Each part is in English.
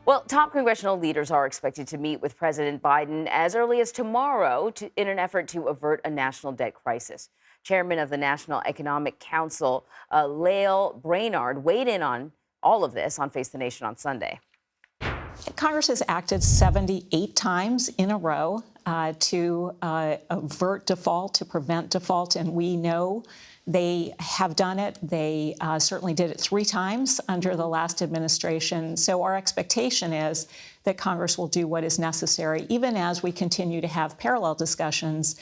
Well, top congressional leaders are expected to meet with President Biden as early as tomorrow in an effort to avert a national debt crisis. Chairman of the National Economic Council, Lael Brainard, weighed in on all of this on Face the Nation on Sunday. Congress has acted 78 times in a row to avert default, to prevent default, and we know they have done it. They certainly did it 3 times under the last administration. So our expectation is that Congress will do what is necessary, even as we continue to have parallel discussions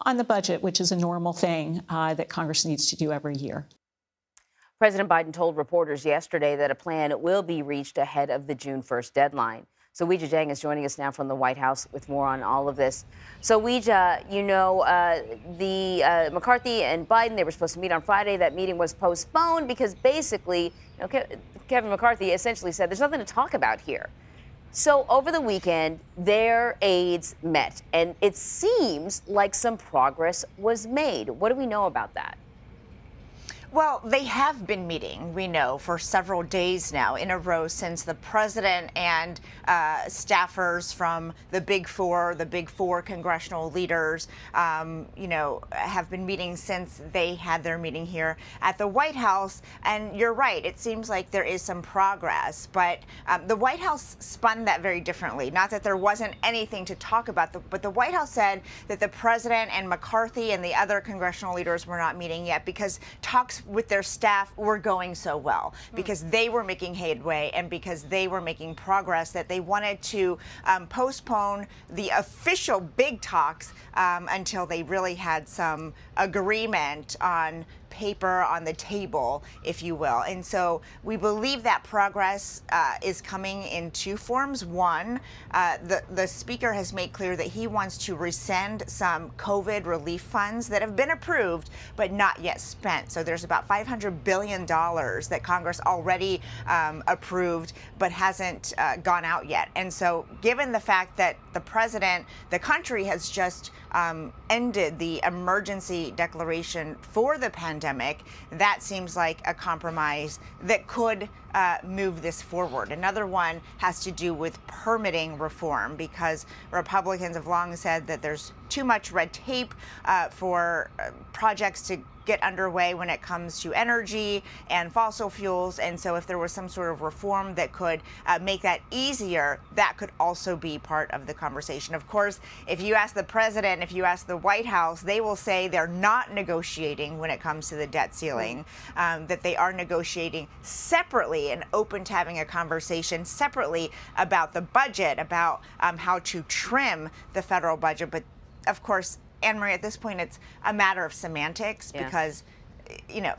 on the budget, which is a normal thing that Congress needs to do every year. President Biden told reporters yesterday that a plan will be reached ahead of the June 1st deadline. So Weijia Jiang is joining us now from the White House with more on all of this. So Weijia, you know, McCarthy and Biden, they were supposed to meet on Friday. That meeting was postponed because basically, Kevin McCarthy essentially said there's nothing to talk about here. So over the weekend, their aides met, and it seems like some progress was made. What do we know about that? Well, they have been meeting, we know, for several days now in a row since the president and staffers from the big four congressional leaders, have been meeting since they had their meeting here at the White House. And you're right, it seems like there is some progress, but the White House spun that very differently. Not that there wasn't anything to talk about, but the White House said that the president and McCarthy and the other congressional leaders were not meeting yet because talks with their staff were going so well, because they were making headway and because they were making progress, that they wanted to postpone the official big talks until they really had some agreement on paper on the table, if you will. And so we believe that progress is coming in 2 forms. One, the speaker has made clear that he wants to rescind some COVID relief funds that have been approved but not yet spent. So there's about $500 billion that Congress already approved but hasn't gone out yet. And so given the fact that the country has just ended the emergency declaration for the pandemic, that seems like a compromise that could move this forward. Another one has to do with permitting reform, because Republicans have long said that there's too much red tape for projects to get underway when it comes to energy and fossil fuels. And so if there was some sort of reform that could make that easier, that could also be part of the conversation. Of course, if you ask the president, if you ask the White House, they will say they're not negotiating when it comes to the debt ceiling, that they are negotiating separately and open to having a conversation separately about the budget, about how to trim the federal budget. But of course, Anne-Marie, at this point, it's a matter of semantics, because,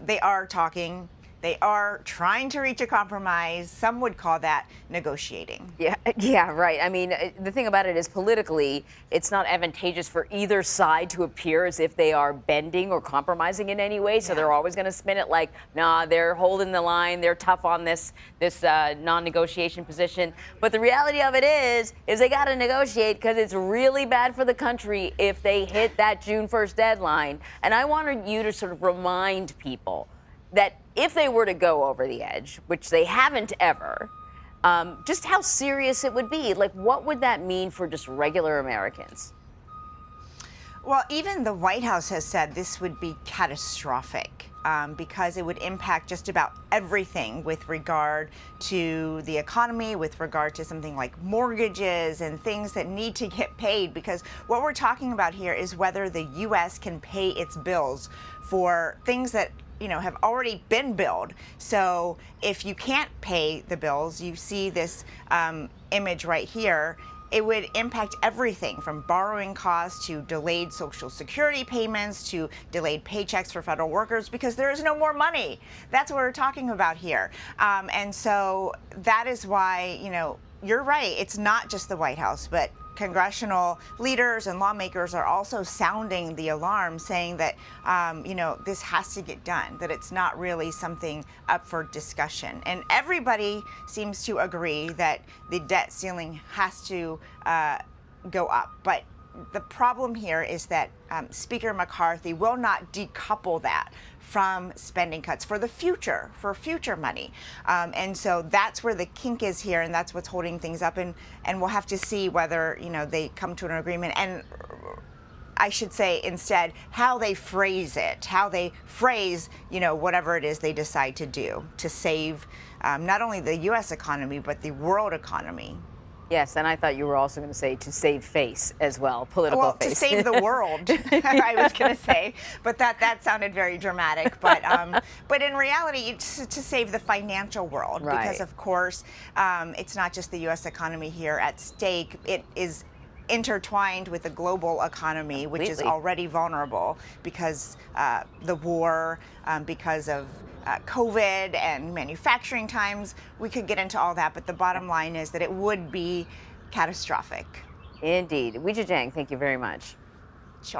they are talking. They are trying to reach a compromise. Some would call that negotiating. Yeah, right. I mean, the thing about it is politically, it's not advantageous for either side to appear as if they are bending or compromising in any way. So they're always going to spin it like, nah, they're holding the line. They're tough on this non-negotiation position. But the reality of it is they got to negotiate, because it's really bad for the country if they hit that June 1st deadline. And I wanted you to sort of remind people that if they were to go over the edge, which they haven't ever, just how serious it would be. Like, what would that mean for just regular Americans? Well, even the White House has said this would be catastrophic, because it would impact just about everything with regard to the economy, with regard to something like mortgages and things that need to get paid. Because what we're talking about here is whether the U.S. can pay its bills for things that have already been billed. So if you can't pay the bills, you see this image right here, it would impact everything from borrowing costs to delayed Social Security payments to delayed paychecks for federal workers, because there is no more money. That's what we're talking about here. And so that is why, you're right. It's not just the White House, but congressional leaders and lawmakers are also sounding the alarm, saying that, this has to get done, that it's not really something up for discussion. And everybody seems to agree that the debt ceiling has to go up. But the problem here is that Speaker McCarthy will not decouple that from spending cuts for the future, for future money. And so that's where the kink is here, and that's what's holding things up. And we'll have to see whether, they come to an agreement. And I should say instead how they phrase it, whatever it is they decide to do to save not only the U.S. economy, but the world economy. Yes, and I thought you were also going to say to save face as well, political face. Well, to save the world, I was going to say, but that sounded very dramatic. But in reality, it's to save the financial world, right. Because of course, it's not just the U.S. economy here at stake. It is intertwined with the global economy, which is already vulnerable because the war, because of COVID and manufacturing times. We could get into all that, but the bottom line is that it would be catastrophic. Indeed. Weijia Jiang, thank you very much.